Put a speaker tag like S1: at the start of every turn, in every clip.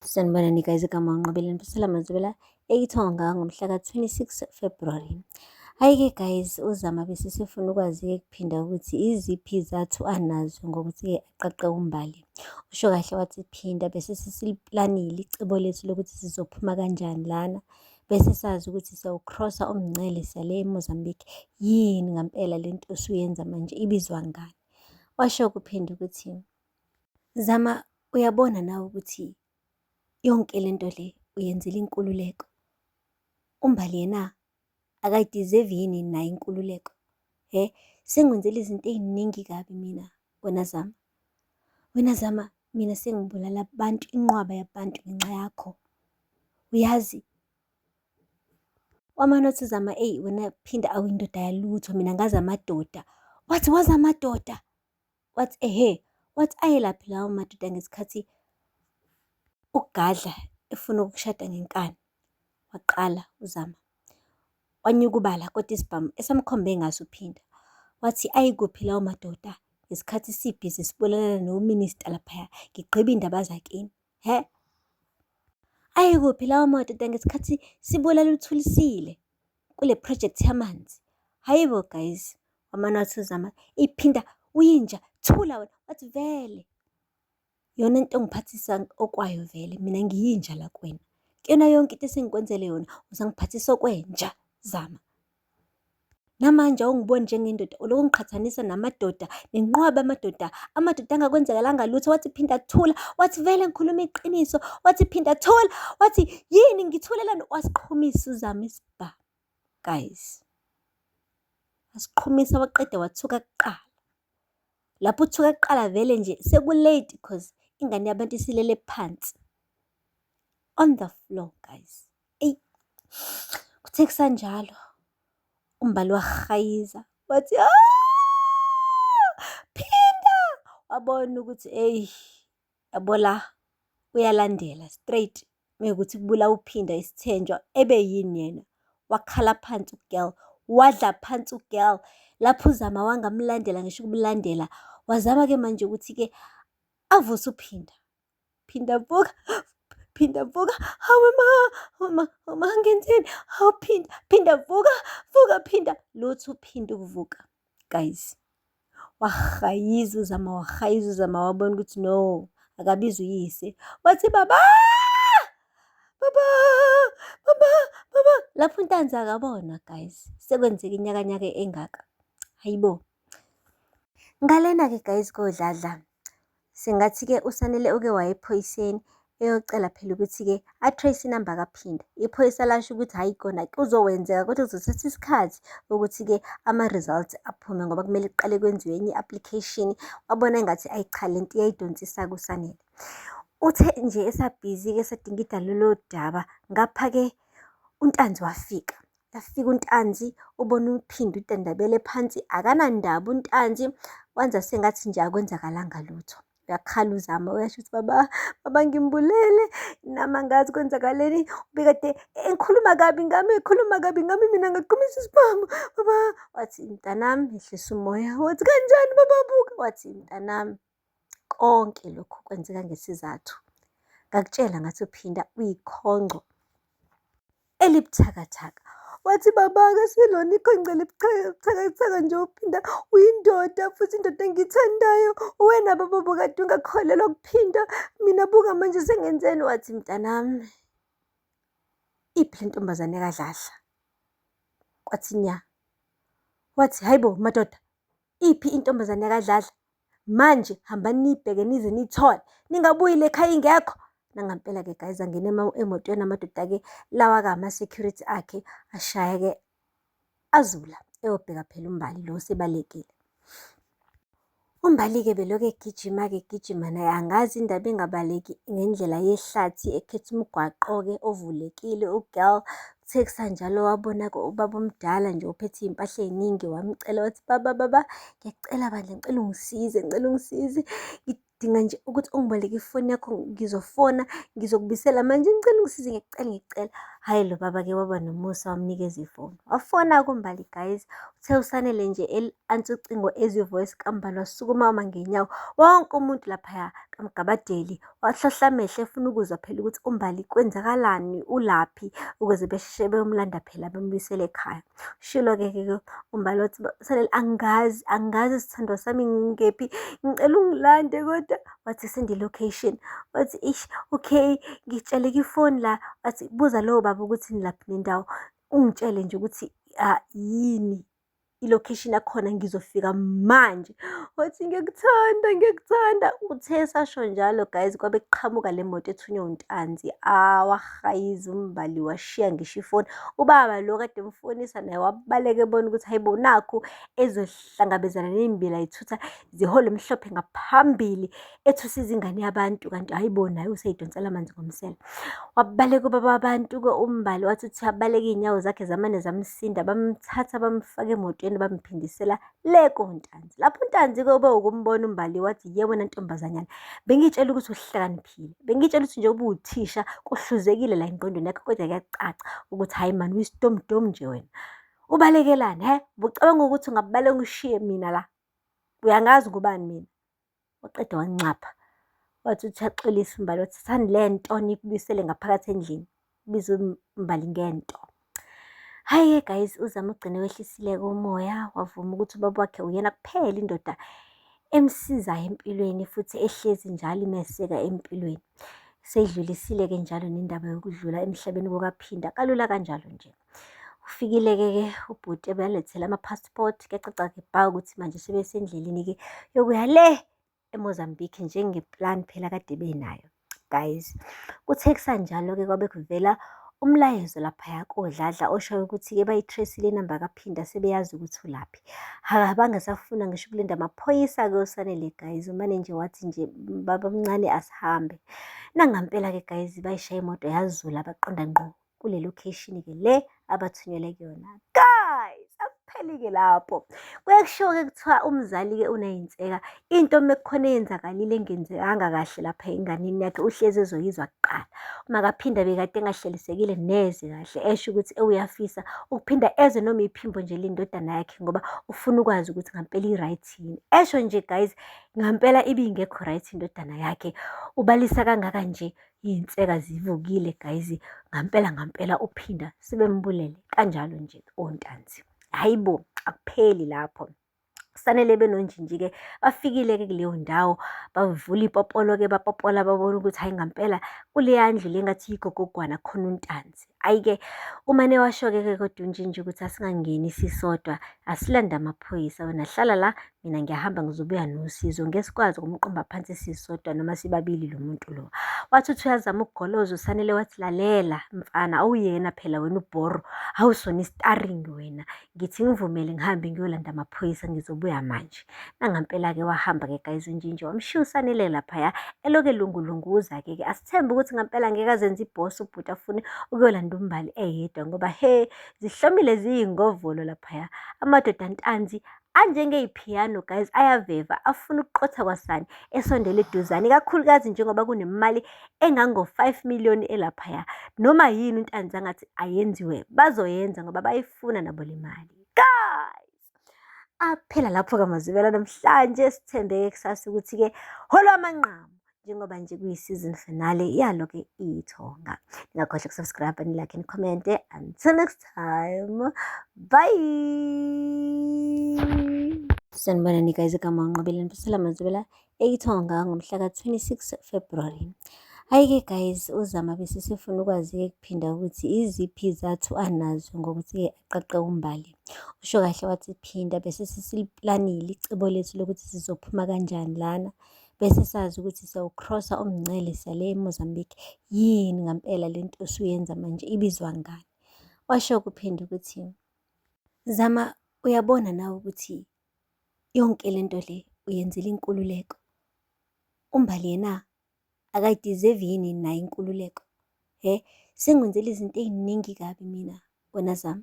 S1: Sanibonani guys, igama uNqobeleni Mpumela Mazibela eyithonga ngomhla ka-26 February. Hhayi-ke guys, uZama bese sifuna ukwazi-ke kuphinda ukuthi iziphi izathu anazo ngokuthi-ke aqaqe uMbali. Usho kahle wathi phinda bese sesiplanile icebo lethu lokuthi sizophuma kanjani lana. Bese sazi ukuthi siyawukrossa umngcele siyale eMozambique. Yini ngampela lento osuyenza manje ibizwa ngani? Washo kuphinda ukuthi, Zama uyabona nawe ukuthi yonke lento le uyenzela inkululeko. uMbali yena akayideserve yini naye inkululeko? Sengwenzela izinto ey'ningi kabi mina wena Zama. Wena Zama, mina sengibulala abantu, inqwaba yabantu ngenxa yakho. Uyazi wamanothi Zama, eyi wena phinda awuyindoda yalutho, mina ngazi amadoda. Wathi wazi amadoda? Wathi wathi ayelaphi lawo madoda ngesikhathi uGadla efuna ukushada ngenkani? Waqala uZama wanyuka ubala kodwa isibhamu esamkhombe ngaso uphinda. Wathi ayikuphi lawo madoda ngesikhathi sibhizi sibulalana nominista laphaya ngigqiba iy'ndaba zakini. Ayikuphi lawo madoda ngesikhathi sibulala uThulisile kule project yamanzi? Hayibo guys, wamanothi uZama iphinda uyinja, thula wena. Wathi vele yona into engiphathisa okwayo vele mina ngiyinja la kuwena. Kuyona yonke into esengikwenzele yona uzangiphathisa okwenja Zama. Namanje awungiboni njengendoda, uloku ungiqhathanisa namadoda, nenqwaba amadoda. Amadoda angakwenzakalanga lutho. Wathi phinda thula. Wathi vele ngikhuluma iqiniso. Wathi phinda thula. Wathi yini ngithulelani? Wasiqhumisa uZama isibhamu guys. Wasiqhumisa waqeda wathuka kuqala. Lapho uthuka kuqala vele nje seku-late because ingane yabantu isilele phansi on the floor guys. Kuthe kusanjalo uMbali wahayiza wathi phinda. Wabona ukuthi yabo la uyalandela straight mekuthi kubulawa uphinda isithenjwa ebe yini yena. Wakhala phansi ugirl, wadla phansi ugirl. Lapho uZama wangamlandela ngisho ukubulandela. Wazama-ke manje ukuthi-ke avuse uphinda. Phinda vuka, phinda vuka. Hawe ma ngenzeni? Hawu phinda vuka, vuka phinda. Lutho uphinda ukuvuka guys. Wahayiza uZama, wahayiza uZama wabona ukuthi no, akabizi uyise. Wathi baba, baba, baba, baba. Lapho uNtanzi akabona guys, sekwenzeka inyakanyaka engaka. Hayibo. Ngalena-ke guys kodladla, singathi-ke uSanele uke waya ephoyiseni eyocela phela ukuthi-ke a-trace inamba kaPhinda. Iphoyisa lasho ukuthi hhayi kona kuzowenzeka kodwa kuzothatha isikhathi ukuthi-ke ama-results aphume ngoba kumele kuqale kwenziwe enye i-application. Wabona engathi ayi cha lento iyayidonsisa kuSanele. Uthe nje esabhizi-ke esadinga idalulolo daba ngapha-ke uNtanzi wafika. Yafika uNtanzi ubona uPhinda utandabele phansi, akanandaba uNtanzi. Wenza sengathi nje akwenzakalanga lutho. Uyakhala uZama uyasho ukuthi baba ngimbulele nami angazi kwenzakaleni. Ubekade engikhuluma kabi ngami, ekhuluma kabi ngami, mina ngaqhumisa isibhamu baba. Wathi mntanami ehlisa umoya. Wathi kanjani baba buka? Wathi mntanami konke lokhu kwenzeka ngesizathu. Ngakutshela ngathi uPhinda uyikhongco elibuthakathaka. Wathi baba-ke silona ikhongco elibuthakathaka nje uPhinda uyindoda futhi indoda engiyithandayo. Wena baba bukade ungakholelwa kuPhinda, mina buka manje sengenzeni? Wathi mntanami iphi le ntombazane kaDladla? Kwathi nya. Wathi hayibo madoda, iphi intombazane kaDladla? Manje hambani niyibheke nize niyithole, ningabuyile ekhaya ingekho. Nangampela-ke guys angene emotweni amadoda-ke lawa ama-security akhe ashaya-ke azula eyobheka phela uMbali lo sebalekile. uMbali-ke beloku egijima-ke egijima naye angazi indaba engabaleki ngendlela yehlathi ekhetha umgwaqo-ke ovulekile. Ugirl kuthe kusanjalo wabona-ke ubaba omdala nje uphethe iy'mpahla ey'ningi wamcela wathi baba ngiyacela bandla ngicela ungisize, ngicela ungisize. Ngidinga nje ukuthi ungiboleke ifoni yakho ngizofona ngizokubuyisela manje, ngicela ungisize ngiyacela. Hhayi lo baba-ke waba nomusa wamnikeza ifoni. Wafona kuMbali guys, uthe uSanele nje eli-ansa ucingo ezwe ivoice kaMbali wasukuma wama ngenyawo. Wonke umuntu laphaya kaMgabadeli wahlohla amehlo efuna ukuzwa phela ukuthi uMbali kwenzakalani, ulaphi, ukuze besheshe beyomlanda phela bembuyisele ekhaya. Shilo-ke uMbali wathi, Sanele angazi sithandwa sami ngingephi, ngicela ungilande kodwa. Wathi send i-location. Wathi ish okay, ngitsheleke ifoni la. Wathi buza lowo baba ukuthi nilaphi nendawo, ungitshele nje ukuthi yini i-location yakhona ngizofika manje. Wathi ngiyakuthanda. Uthe esasho njalo guys, kwabe kuqhamuka le moto ethunywe untanzi. Wahayiza uMbali washiya ngisho ifoni. Ubaba lo kade emfonisa naye wabaleka ebona ukuthi hayibo nakhu ezohlangabezana ney'mbila y'thutha zihole mhlophe ngaphambili ethusiza ingane yabantu, kanti hayibo naye useyidonsela amanzi ngomsele. Wabaleka ubaba wabantu-ke uMbali wathi uthi abaleka iy'nyawo zakhe zamane zamsinda, bamthatha bamfaka emotweni bamphindisela le kontanzi. Lapho uNtanzi-ke ube ukumbona uMbali wathi, ye wena ntombazanyana, bengitshela ukuthi uhlakaniphile, bengitshela ukuthi nje ubuwuthisha kuhluzekile la engqondweni yakho, kodwa kuyacaca ukuthi hayi mani uyisidomdom nje wena. Ubalekelani bucabanga ukuthi ungabaleka ungishiye mina la? Uyangazi ngubani mina? Waqeda wancapha. Wathi uthi uyaxolisa uMbali, wathi thani le nto nikubuyisele ngaphakathi endlini, biza uMbali ngento. Hhayi-ke guys, uZama ugcine wehlisile-ke umoya, wavuma ukuthi ubaba wakhe uyena kuphela indoda emsizayo empilweni futhi ehlezi njalo imeseka empilweni. Seyidlulisile-ke njalo nendaba yokudlula emhlabeni kukaPhinda, kalula kanjalo nje. Ufikile-ke ubhuti ebelethele ama-passport, kuyacaca-ke bha ukuthi manje sebesendleleni-ke yokuya le eMozambique njengeplan phela kade benayo. Guys, kuthe kusanjalo-ke kwabe kuvela umlayezo laphaya kodladla oshoyo ukuthi-ke bayi-trace-ile inamba kaPhinda sebeyazi ukuthi ulaphi. Bangasafuna ngisho ukulinda amaphoyisa-ke uSanele guys, umane nje wathi nje baba mncane asihambe. Nangampela-ke guys, bayishaya imoto yazula baqonda ngqo kule location-ke le abathunyelwe kuyona. Guys, akupheli-ke lapho. Kuyakushiwo-ke kuthiwa umzali-ke uneyinseka, into mekukhona eyenzakalile engenzekanga kahle lapha enganeni yakhe uhlezi ezoyizwa kuqala. Uma kaPhinda bekade engahlelisekile neze kahle, esho ukuthi uyafisa ukuphinda ezwe noma iphimbo nje lendodana yakhe ngoba ufuna ukwazi ukuthi ngampela i-right yini. Esho nje guys, ngampela ibingekho right indodana yakhe. Ubalisa kangaka nje iy'nseka zivukile guys, ngampela uPhinda sebembulele kanjalo nje ontanzi. Hayibo, akupheli lapho. Kusanele benonjinji-ke bafikile-ke kuleyo ndawo, bavula ipopolo-ke bapopola babona ukuthi hayi ngampela kuleya ndlu le ngathi yigogogwana khona untanzi. Hhayi-ke umane washo-ke kodwa uNjinji ukuthi asingangeni sisodwa, asilande amaphoyisa, wena hlala la, mina ngiyahamba ngizobuya nosizo, ngeke sikwazi ukumqomba phansi sisodwa noma sibabili lo muntu lo. Wathi uthi uyazama ukugoloza uSanele wathi, lalela mfana, awuyena phela wena ubhoro, awusona istaringi wena. Ngithi ngivumele ngihambe ngiyolanda amaphoyisa ngizobuya manje. Nangampela-ke wahamba-ke guys uNjinji wamshiya uSanele laphaya eloke elungulunguza-ke. Asithembe ukuthi ngampela ngeke azenze ibhosi ubhuti afune ukuyolanda uMbali eyedwa ngoba zihlomile ziyingovolo laphaya. Amadoda ntanzi anjengey'phiyano guys ayaveva, afuna ukuqotha kwasani esondele eduzane, ikakhulukazi njengoba kunemali engango-5 million elaphaya. Noma yini uNtanzi angathi ayenziwe bazoyenza ngoba bayifuna nabo le mali. Guys, aphela lapho-ke amazwibela namhlanje. Sithembe-ke kusasa ukuthi-ke holo amanqamu njengoba nje kuyi-season finale yalo-ke iThonga. Ningakhohlwa ukusubscribe, nilike, nikhomente. Until next time, bye. Sanibonani guys, igama uNqobile Mphisela Mazwibela eIthonga ngomhla ka-26 February. Hhayi-ke guys, uZama besisefuna ukwazi-ke kuphinda ukuthi iziphi izathu anazo ngokuthi-ke aqaqe uMbali. Usho kahle wathi Phinda bese sesiplanile icebo lethu lokuthi sizophuma kanjani lana, bese sazi ukuthi siyawucrossa umngcele sale eMozambique. Yini ngampela lento osuyenza manje ibizwa ngani? Washo kuPhinda ukuthi, Zama, uyabona nawe ukuthi yonke lento le uyenzela inkululeko. uMbali yena akayideserve yini naye inkululeko? Sengwenzela izinto ey'ningi kabi mina, wena Zama.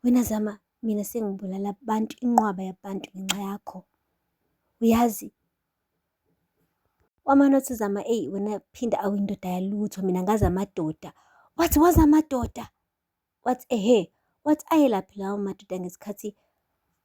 S1: Wena Zama, mina sengibulala abantu, inqwaba yabantu ngenxa yakho. Uyazi wamanothi Zama, wena Phinda awuyindoda yalutho, mina ngazi amadoda. wathi wazi amadoda, wathi ehhe, wathi ayelaphi lawo madoda ngesikhathi